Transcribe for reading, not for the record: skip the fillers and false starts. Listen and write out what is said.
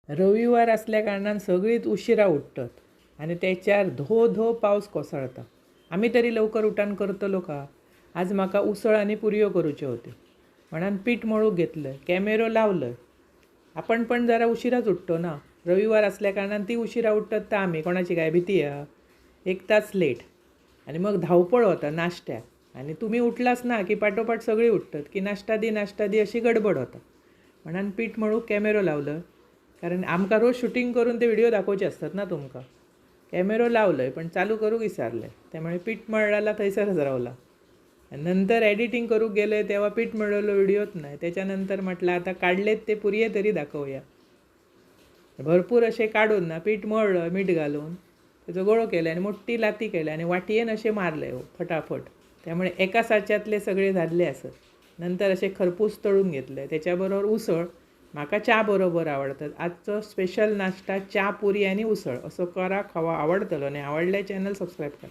रविवार असल्या कारणान सगळीच उशिरा उठतात आणि त्याच्यार धो धो पावस कोसळता. आम्ही तरी लवकर उठान करतलो का? आज म्हाका उसळ आणि पुरयो करूचे होते म्हणान पीठ मळूक घेतलं, कॅमेरो लावलं. आपण पण जरा उशिराच उठतो ना. रविवार असल्या कारणान ती उशिरा उठतात तर आम्ही कोणाची काय भीती आहे? 1 तास लेट आणि मग धावपळ होता नाश्त्यात आणि तुम्ही उठलाच ना की पाठोपाठ सगळी उठतात की नाश्ता दी अशी गडबड होता. म्हणान पीठ मळूक कॅमेरो लावलं, कारण आमकां रोज शूटिंग करून ते व्हिडिओ दाखवचे असतात ना तुमका. कॅमेरो लावलं आहे पण चालू करूक विसरलं आहे, त्यामुळे पीठ मळायला थंयसरच रावला. आणि नंतर एडिटिंग करूक गेलं तेव्हा पीठ मळलेलं व्हिडिओच नाही. त्याच्यानंतर म्हटलं आता काढलेत ते पुरये तरी दाखवूया. भरपूर असे काढून ना पीठ मळलं मीठ घालून त्याचं गोळो केलं आणि मोठी लाती केल्या आणि वाटयेन असे मारले हो फटाफट. त्यामुळे एका साच्यातले सगळे झाले असत. नंतर असे खरपूस तळून घेतले. त्याच्याबरोबर उसळ. म्हाका च्या बरोबर आवडतात. आजचं स्पेशल नाश्ता च्या पुरी आणि उसळ असं करा, खावा, आवडतलो आणि आवडल्या चॅनल सबस्क्राईब करा.